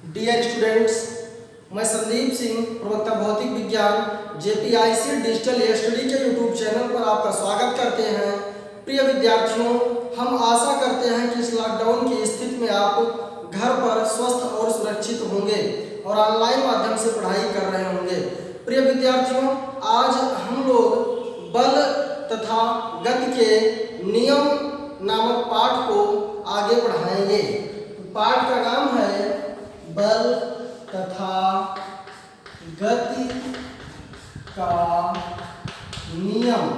Dear students, मैं संदीप सिंह, प्रवक्ता भौतिक विज्ञान जेपीआईसी डिजिटल स्टडी के यूट्यूब चैनल पर आपका स्वागत करते हैं। प्रिय विद्यार्थियों, हम आशा करते हैं कि इस लॉकडाउन की स्थिति में आप घर पर स्वस्थ और सुरक्षित होंगे और ऑनलाइन माध्यम से पढ़ाई कर रहे होंगे। प्रिय विद्यार्थियों, आज हम लोग बल तथा गति के नियम नामक पाठ को आगे बढ़ाएंगे। पाठ का नाम है बल तथा गति का नियम,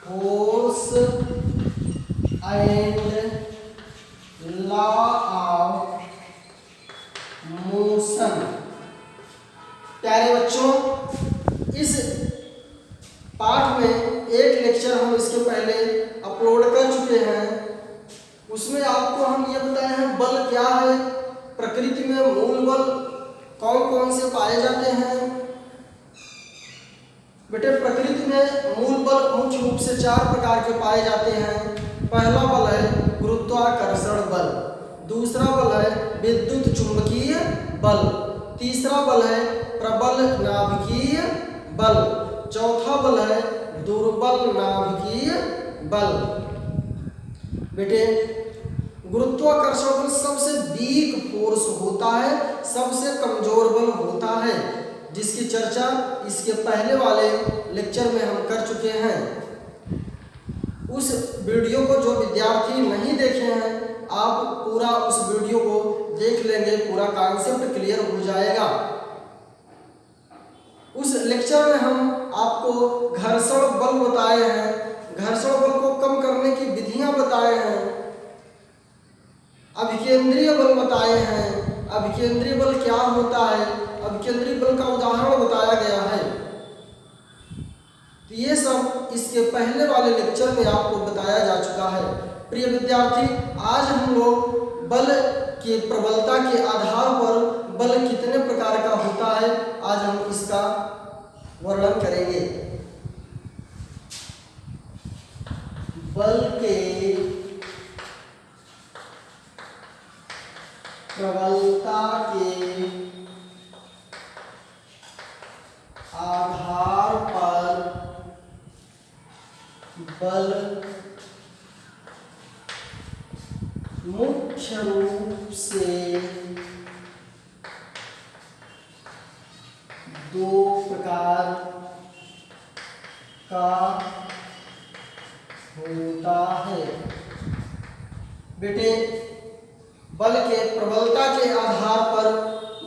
force and law of motion. प्यारे बच्चों, इस पाठ में एक लेक्चर हम इसके पहले अपलोड कर चुके हैं। उसमें आपको हम ये बताए हैं बल क्या है, प्रकृति में मूल बल कौन कौन से पाए जाते हैं। बेटे, प्रकृति में मूल बल मुख्य रूप से 4 प्रकार के पाए जाते हैं। पहला बल है गुरुत्वाकर्षण बल, दूसरा बल है विद्युत चुंबकीय बल, तीसरा बल है प्रबल नाभिकीय बल, चौथा बल है दुर्बल नाभिकीय बल। बेटे, गुरुत्वाकर्षण बल सबसे वीक फोर्स होता है, सबसे कमजोर बल होता है, जिसकी चर्चा इसके पहले वाले लेक्चर में हम कर चुके हैं। उस वीडियो को जो विद्यार्थी नहीं देखे हैं, आप पूरा उस वीडियो को देख लेंगे, पूरा कॉन्सेप्ट क्लियर हो जाएगा। उस लेक्चर में हम आपको घर्षण बल बताए हैं, घर्षण बल को कम करने की विधियां बताए हैं, अभिकेंद्रीय बल बताए हैं, अभिकेंद्रीय बल क्या होता है, अभिकेंद्रीय बल का उदाहरण बताया गया है। तो ये सब इसके पहले वाले लेक्चर में आपको बताया जा चुका है। प्रिय विद्यार्थी, आज हम लोग बल की प्रबलता के आधार पर बल कितने प्रकार का होता है, आज हम इसका वर्णन करेंगे। बल के प्रबलता के आधार पर बल मुख्य रूप से 2 प्रकार का होता है। बेटे, बल के प्रबलता के आधार पर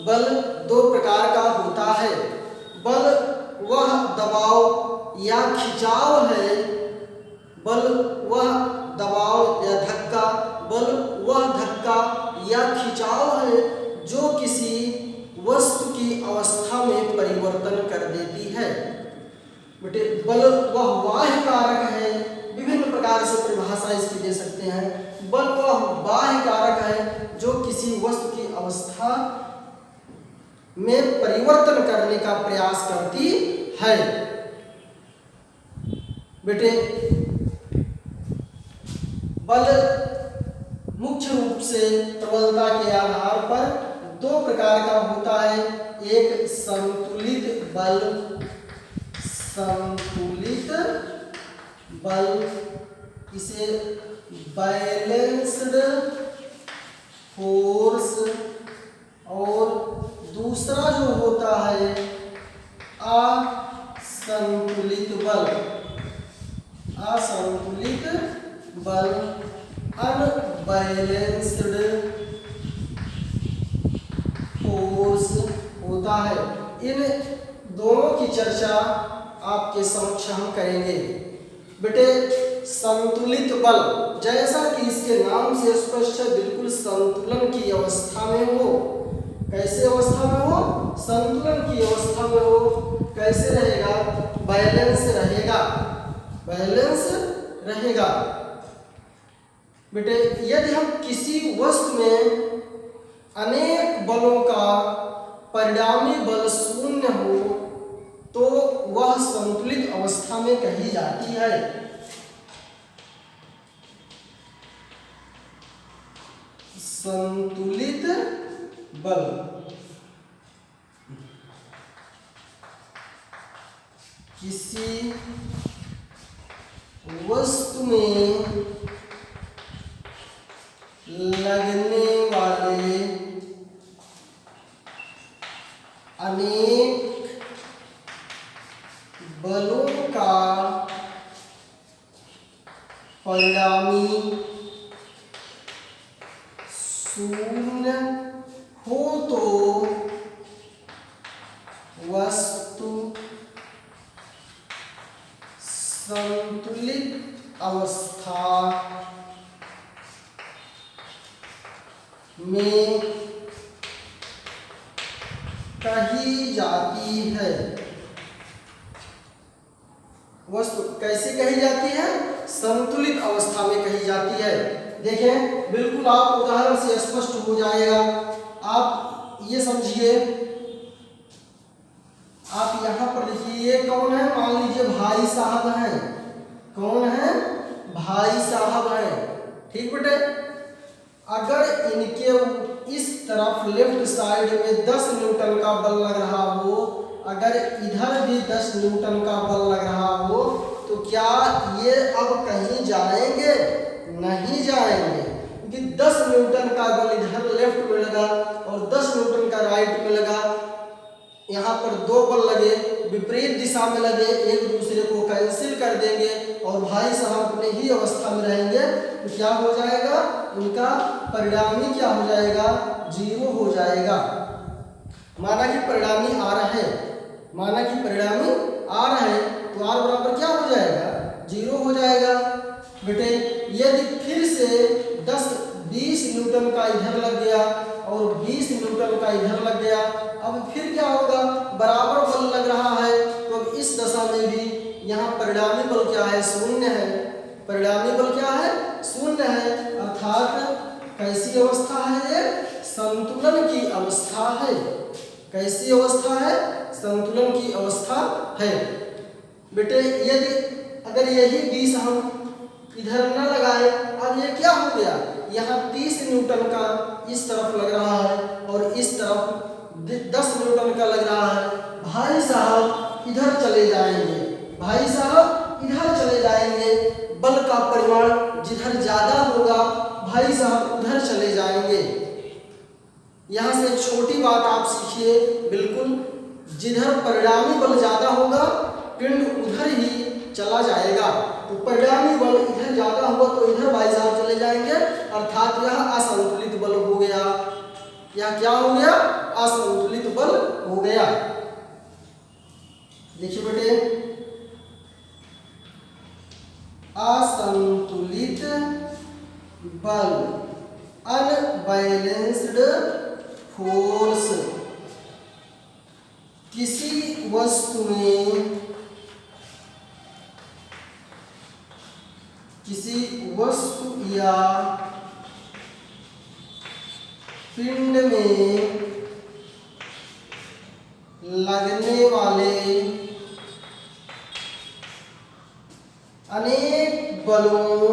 बल 2 प्रकार का होता है। बल वह दबाव या खिंचाव है, बल वह दबाव या धक्का, बल वह धक्का या खिंचाव है जो किसी वस्तु की अवस्था में परिवर्तन कर देती है। बेटे, बल वह बाह्य कारक है, विभिन्न प्रकार से परिभाषा इसकी दे सकते हैं। बल वह बाह्य कारक है जो किसी वस्तु की अवस्था में परिवर्तन करने का प्रयास करती है। बेटे, बल मुख्य रूप से प्रबलता के आधार पर 2 प्रकार का होता है। एक संतुलित बल, संतुलित बल, इसे बैलेंस्ड फोर्स, और दूसरा जो होता है असंतुलित बल, असंतुलित बल, अनबैलेंस्ड फोर्स होता है। इन दोनों की चर्चा आपके समक्ष हम करेंगे। बेटे, संतुलित बल जैसा कि इसके नाम से स्पष्ट है, बिल्कुल संतुलन की अवस्था में हो। कैसे अवस्था में हो? संतुलन की अवस्था में हो। कैसे रहेगा? बैलेंस रहेगा, बैलेंस रहेगा। बेटे, यदि हम किसी वस्तु में अनेक बलों का परिणामी बल शून्य हो तो वह संतुलित अवस्था में कही जाती है। संतुलित बल। किसी वस्तु में लगने वाले अनेक बलों का परिणामी शून्य हो तो वस्तु संतुलित अवस्था में कही जाती है। वस्तु कैसे कही जाती है? संतुलित अवस्था में कही जाती है। देखें, बिल्कुल आप उदाहरण से स्पष्ट हो जाएगा। आप ये समझिए, आप यहाँ पर देखिए, ये कौन है? मान लीजिए भाई साहब हैं। कौन है? भाई साहब हैं। ठीक बेटे, अगर इनके इस तरफ लेफ्ट साइड में 10 न्यूटन का बल लग रहा हो, अगर इधर भी 10 न्यूटन का बल लग रहा हो, तो क्या ये अब कहीं जाएंगे? नहीं जाएंगे, क्योंकि 10 न्यूटन का बल इधर लेफ्ट में लगा और 10 न्यूटन का राइट में लगा। यहाँ पर दो बल लगे, विपरीत दिशा में लगे, एक दूसरे को कैंसिल कर देंगे और भाई साहब अपने ही अवस्था में रहेंगे। तो क्या हो जाएगा? उनका परिणामी क्या हो जाएगा? 0 हो जाएगा। माना कि परिणामी आ रहा है, माना कि परिणामी आ रहा है, तो r बराबर क्या हो जाएगा? 0 हो जाएगा। बेटे, यदि फिर से 20 न्यूटन का इधर लग गया और 20 न्यूटन का इधर लग गया, अब फिर क्या होगा? बराबर बल लग रहा है, तो अब इस दशा में भी यहाँ परिणामी बल क्या है? 0 है। परिणामी बल क्या है? 0 है। अर्थात कैसी अवस्था है ये? संतुलन की अवस्था है। कैसी अवस्था है? संतुलन की अवस्था है। बेटे, यदि अगर यही 20 हम इधर न लगाए, अब ये क्या हो गया? यहाँ 30 न्यूटन का इस तरफ लग रहा है और इस तरफ 10 न्यूटन का लग रहा है। भाई साहब इधर चले जाएंगे, भाई साहब इधर चले जाएंगे। बल का परिमाण जिधर ज्यादा होगा, भाई साहब उधर चले जाएंगे। यहाँ से एक छोटी बात आप सीखिए, बिल्कुल जिधर परिणामी बल ज्यादा होगा, पिंड उधर ही चला जाएगा। तो परिणामी बल इधर ज्यादा हुआ तो इधर भाई साहब चले जाएंगे, अर्थात यह असंतुलित बल हो गया। यह क्या हो गया? असंतुलित बल हो गया। देखिए बेटे, असंतुलित बल, अनबैलेंस्ड फोर्स, किसी वस्तु में, किसी वस्तु या पिंड में लगने वाले अनेक बलों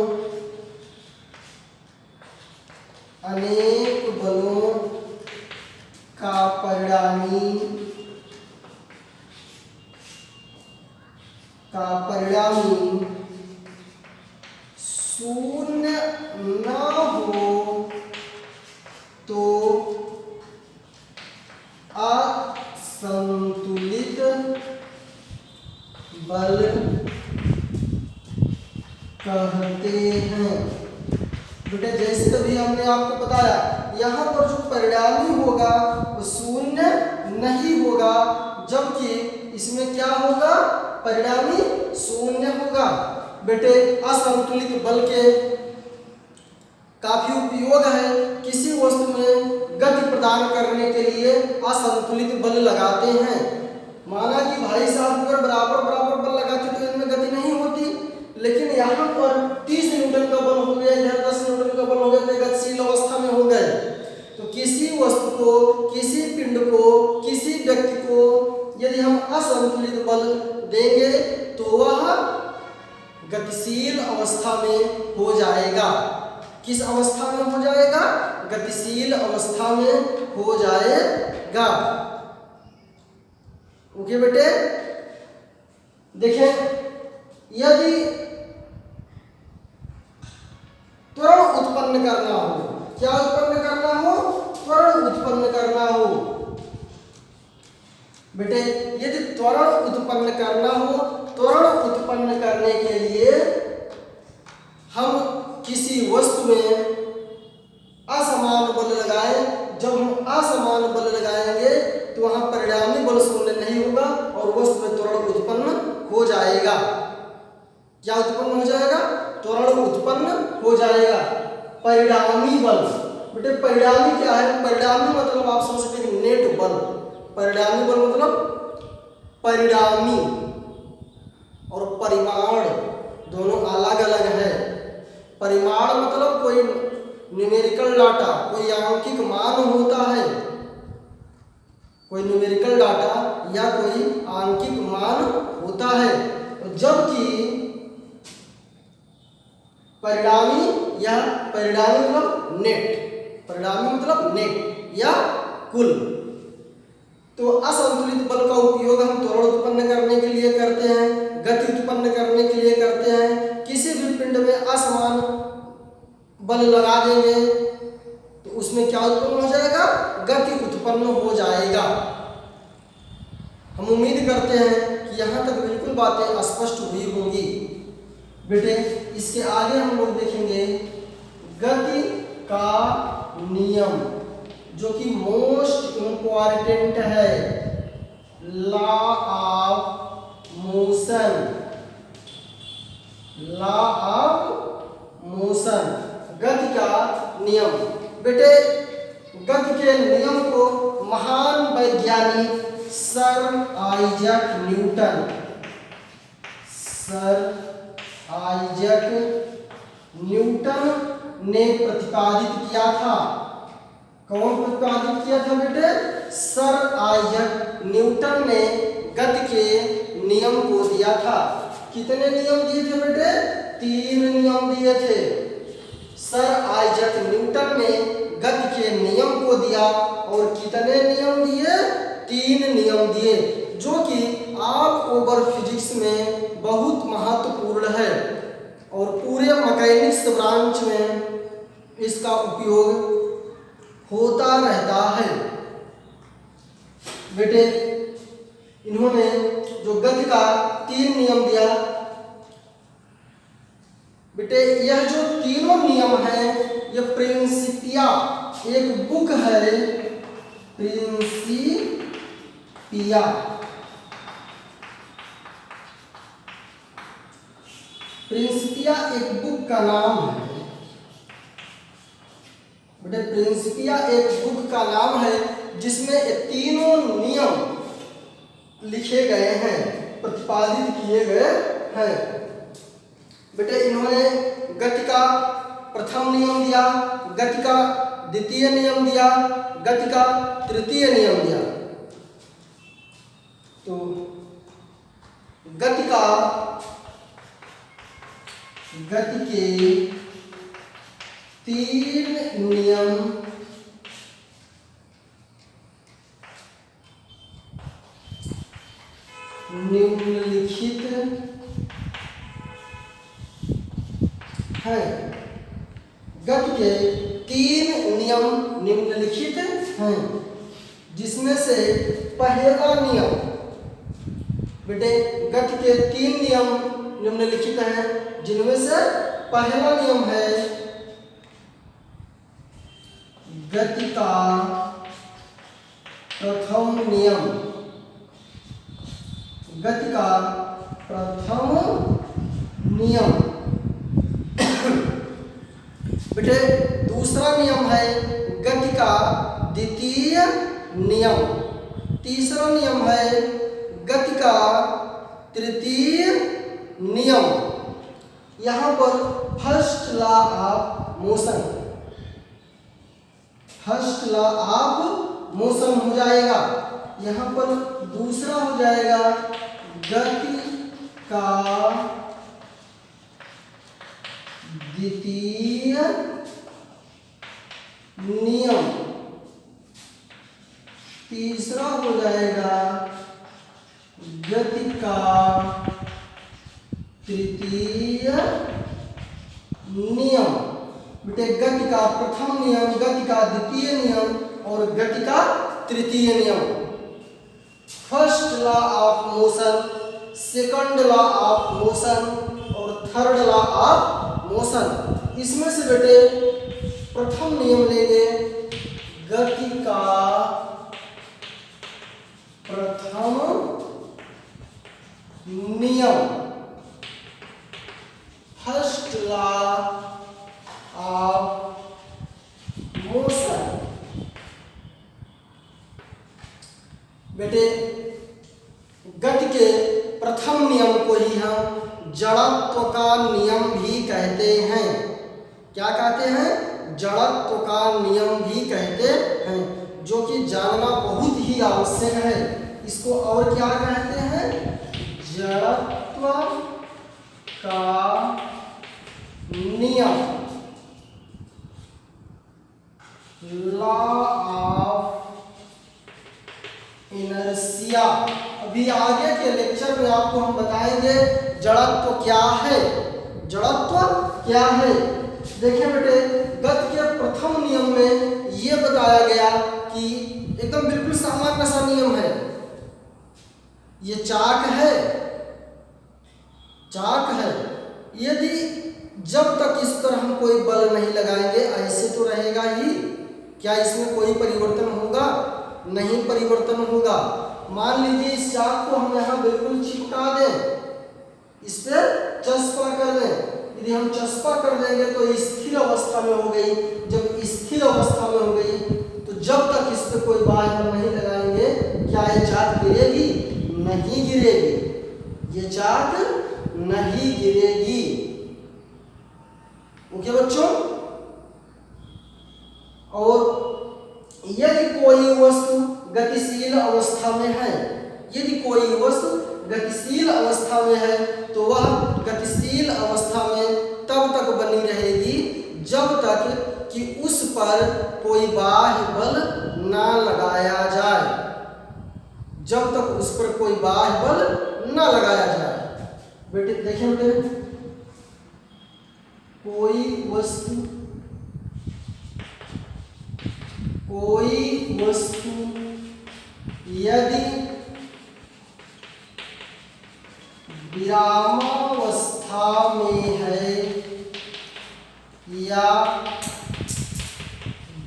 का परिणामी शून्य न हो तो असंतुलित बल कहते हैं। बेटे, जैसे कभी हमने आपको बताया, यहाँ पर जो परिणामी होगा वो 0 नहीं होगा, जबकि इसमें क्या होगा? परिणामी 0 होगा। बेटे, असंतुलित बल के काफी उपयोग है। किसी वस्तु में गति प्रदान करने के लिए असंतुलित बल लगाते हैं। माना कि भाई साहब अगर बराबर बराबर बल लगाते तो इनमें गति नहीं होती, लेकिन यहाँ पर 30 न्यूटन का बल हो गया, इधर 10 न्यूटन का बल हो गया, तो गतिशील अवस्था में हो गए। तो किसी वस्तु को, किसी पिंड को, किसी व्यक्ति को यदि हम असंतुलित बल देंगे तो वह गतिशील अवस्था में हो जाएगा। किस अवस्था में हो हो जाएगा? गतिशील अवस्था में हो जाएगा। ओके बेटे, देखें, यदि त्वरण उत्पन्न करना हो, क्या उत्पन्न करना हो? त्वरण उत्पन्न करना हो। बेटे यदि त्वरण उत्पन्न करना हो, त्वरण उत्पन्न करने के लिए हम किसी वस्तु में असमान बल लगाएं। जब हम असमान बल लगाएंगे तो वहां परिणामी बल शून्य नहीं होगा और वस्तु में त्वरण उत्पन्न हो जाएगा। क्या उत्पन्न हो जाएगा? त्वरण उत्पन्न हो जाएगा। परिणामी बल, बेटे परिणामी क्या है? परिणामी मतलब आप समझ सकते हैं नेट बल। परिणामी बल मतलब परिणामी और परिमाण दोनों अलग अलग है। परिमाण मतलब कोई न्यूमेरिकल डाटा, कोई आंकिक मान होता है, कोई न्यूमेरिकल डाटा या कोई आंकिक मान होता है, जबकि परिणामी या परिणामी मतलब नेट, परिणामी मतलब नेट या कुल। तो असंतुलित बल का उपयोग हम त्वरण उत्पन्न करने के लिए करते हैं, गति उत्पन्न करने के लिए करते हैं। किसी भी पिंड में असमान बल लगा देंगे तो उसमें क्या उत्पन्न हो जाएगा? गति उत्पन्न हो जाएगा। हम उम्मीद करते हैं कि यहाँ तक बिल्कुल बातें स्पष्ट हुई होंगी। बेटे इसके आगे हम लोग देखेंगे गति का नियम, जो कि मोस्ट इम्पॉर्टेंट है। Law of motion, law of motion, गति का नियम। बेटे गति के नियम को महान वैज्ञानिक sir Isaac Newton, sir Isaac Newton ने प्रतिपादित किया था। कौन प्रतिपादित किया था बेटे? सर आइजैक न्यूटन ने गति के नियम को दिया था। कितने नियम दिए थे बेटे? 3 नियम दिए थे। सर आइजैक न्यूटन ने गति के नियम को दिया और कितने नियम दिए? 3 नियम दिए, जो कि ऑल ओवर फिजिक्स में बहुत महत्वपूर्ण है और पूरे मैकेनिक्स ब्रांच में इसका उपयोग होता रहता है। बेटे इन्होंने जो गति का 3 नियम दिया, बेटे यह जो तीनों नियम हैं ये प्रिंसिपिया, एक बुक है प्रिंसिपिया। प्रिंसिपिया एक बुक का नाम है। बेटे प्रिंसिपिया एक बुक का नाम है जिसमें ये तीनों नियम लिखे गए हैं, प्रतिपादित किए गए हैं। बेटे इन्होंने गति का प्रथम नियम दिया, गति का द्वितीय नियम दिया, गति का तृतीय नियम दिया। तो गति के 3 नियम निम्नलिखित हैं। गति के 3 नियम निम्नलिखित हैं, जिसमें से पहला नियम, बेटे गति के 3 नियम निम्नलिखित हैं, जिनमें से पहला नियम है गति का प्रथम नियम। गति का प्रथम नियम। बेटे दूसरा नियम है गति का द्वितीय नियम। तीसरा नियम है गति का तृतीय नियम। यहाँ पर first law of motion, first law of motion हो जाएगा। यहाँ पर दूसरा हो जाएगा गति का द्वितीय नियम। तीसरा हो जाएगा गति का तृतीय नियम। बेटे गति का प्रथम नियम, गति का द्वितीय नियम और गति का तृतीय नियम। First law of motion, second law of motion और थर्ड लॉ ऑफ मोशन। इसमें से बेटे प्रथम नियम लेंगे गति का प्रथम नियम, फर्स्ट लॉ ऑफ मोशन। बेटे गति के प्रथम नियम को ही हम जड़त्व का नियम भी कहते हैं। क्या कहते हैं? जड़त्व का नियम भी कहते हैं, जो कि जानना बहुत ही आवश्यक है। इसको और क्या कहते हैं? जड़त्व का नियम, लॉ ऑफ इनर्शिया। अभी आगे के लेक्चर में आपको हम बताएंगे जड़त्व क्या है, जड़त्व क्या है। देखिए बेटे गति के प्रथम नियम में यह बताया गया कि एकदम बिल्कुल सामान्य सा नियम है। ये चाक है, चाक है, यदि जब तक इस पर हम कोई बल नहीं लगाएंगे ऐसे तो रहेगा ही। क्या इसमें कोई परिवर्तन होगा? नहीं परिवर्तन होगा। मान लीजिए इस चाक को हम यहाँ बिल्कुल चिपका दें, इस पर चस्पा कर दें। यदि हम चस्पा कर देंगे तो स्थिर अवस्था में हो गई। जब स्थिर अवस्था में हो गई तो जब तक इस पर कोई बाहर हम नहीं लगाएंगे क्या ये चाक गिरेगी? नहीं गिरेगी, ये चाक नहीं गिरेगी। ओके बच्चों। और यदि कोई वस्तु गतिशील अवस्था में है, यदि कोई वस्तु गतिशील अवस्था में है तो वह गतिशील अवस्था में तब तक बनी रहेगी जब तक कि उस पर कोई बाह्य बल ना लगाया जाए, जब तक उस पर कोई बाह्य बल ना लगाया जाए। बेटे देखिए बेटे, कोई वस्तु यदि विरामावस्था में है या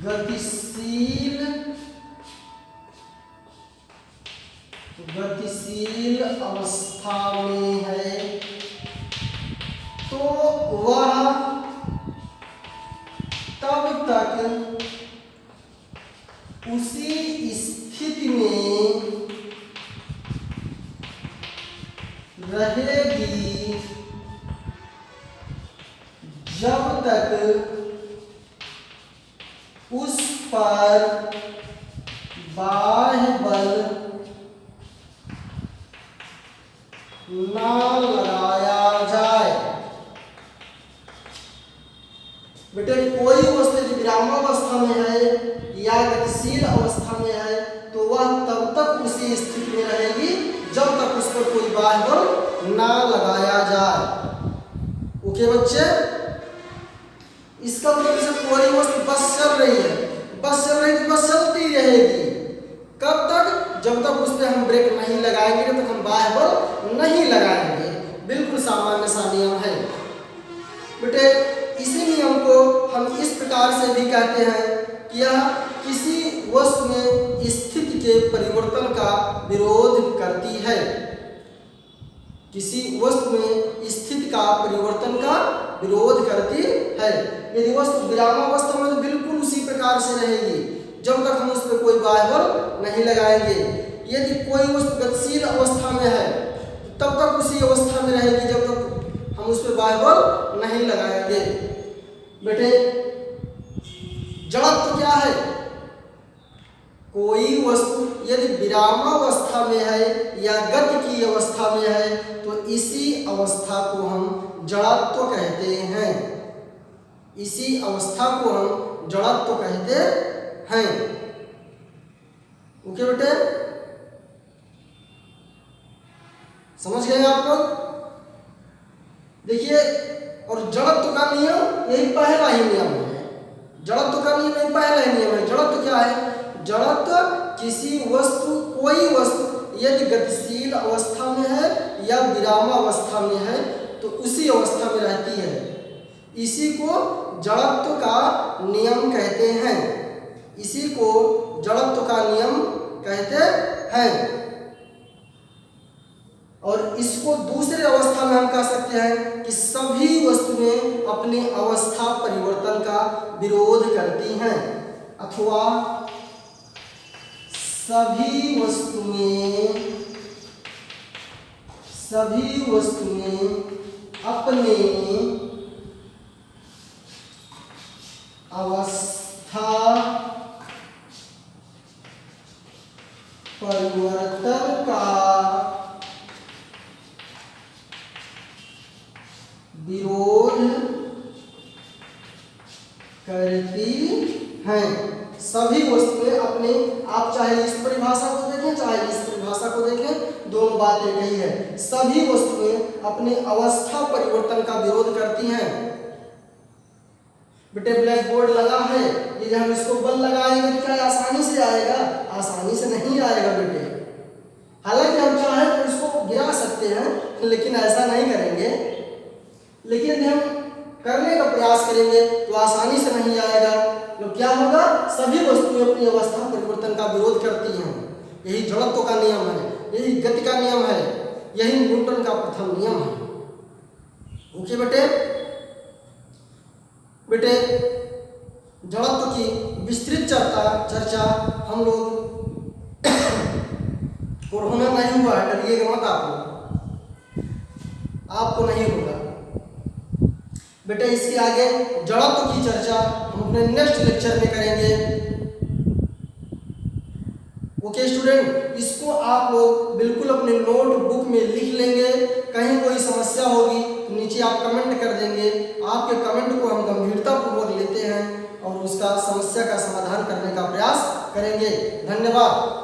गतिशील अवस्था में है तो वह तब तक उसी स्थिति में रहेगी जब तक उस पर बाह्य बल ना लगाया जाए। बेटे कोई वस्तु यदि विरामावस्था में है या गतिशील अवस्था में है तो वह तब तक उसी स्थिति में रहेगी जब तक उस पर कोई बाह्य बल ना लगाया जाए। ओके बच्चे। इसका मतलब जैसे कोई वस्तु बस चल रही है, बस चल रही तो बस चलती रहेगी। कब तक? जब तक उस पर हम ब्रेक नहीं लगाएंगे तब तक हम बाह्य बल नहीं लगाएंगे। बिल्कुल सामान्य सा नियम है बेटे। इसी नियम को हम इस प्रकार से भी कहते हैं कि यह किसी वस्तु में स्थिति के परिवर्तन का विरोध करती है। किसी वस्तु में स्थिति का परिवर्तन का विरोध करती है। यदि वस्तु विरामावस्था में तो बिल्कुल उसी प्रकार से रहेगी जब तक हम उस पर कोई बाह्य बल नहीं लगाएंगे। यदि कोई वस्तु गतिशील अवस्था में है तब तक उसी अवस्था में रहेगी जब तक हम उस पर बाह्य बल नहीं लगाएंगे। बेटे जड़त्व क्या है? कोई वस्तु यदि विरामावस्था में है या गति की अवस्था में है तो इसी अवस्था को हम जड़त्व कहते हैं। इसी अवस्था को हम जड़त्व कहते हैं। ओके बेटे, समझ गए आप लोग? देखिए, और जड़त्व का नियम यही पहला ही नियम है। जड़त्व का नियम यही पहला ही नियम है। जड़त्व क्या है? जड़त्व किसी वस्तु, कोई वस्तु यदि गतिशील अवस्था में है या विरामावस्था में है तो उसी अवस्था में रहती है। इसी को जड़त्व का नियम कहते हैं। इसी को जड़त्व का नियम कहते हैं। और इसको दूसरे अवस्था में हम कह सकते हैं कि सभी वस्तुएं अपने अवस्था परिवर्तन का विरोध करती हैं, अथवा सभी वस्तुएं अपने अवस्था परिवर्तन का विरोध करती हैं। सभी वस्तुएं अपने, आप चाहे इस परिभाषा को देखें चाहे इस परिभाषा को देखें, दोनों बात एक ही है। सभी वस्तुएं अपने अवस्था परिवर्तन का विरोध करती हैं। बेटे ब्लैक बोर्ड लगा है, यदि हम इसको बल लगाएंगे तो क्या आसानी से आएगा? आसानी से नहीं आएगा बेटे। हालांकि हम चाहे तो इसको गिरा सकते हैं, लेकिन ऐसा नहीं करेंगे। लेकिन यदि हम करने का प्रयास करेंगे तो आसानी से नहीं आएगा। तो क्या होगा? सभी वस्तुएं अपनी अवस्था परिवर्तन का विरोध करती हैं। यही जड़त्व का नियम है, यही गति का नियम है, यही न्यूटन का प्रथम नियम है। ओके बेटे, जड़त्व की विस्तृत चर्चा हम लोग कोरोना नहीं हुआ है, डरिएगा मत आपको नहीं होगा बेटे। इसके आगे जड़त्व की चर्चा हम अपने नेक्स्ट लेक्चर में करेंगे। ओके स्टूडेंट, इसको आप लोग बिल्कुल अपने नोटबुक में लिख लेंगे। कहीं कोई समस्या होगी तो नीचे आप कमेंट कर देंगे। आपके कमेंट को हम गंभीरतापूर्वक लेते हैं और उसका समस्या का समाधान करने का प्रयास करेंगे। धन्यवाद।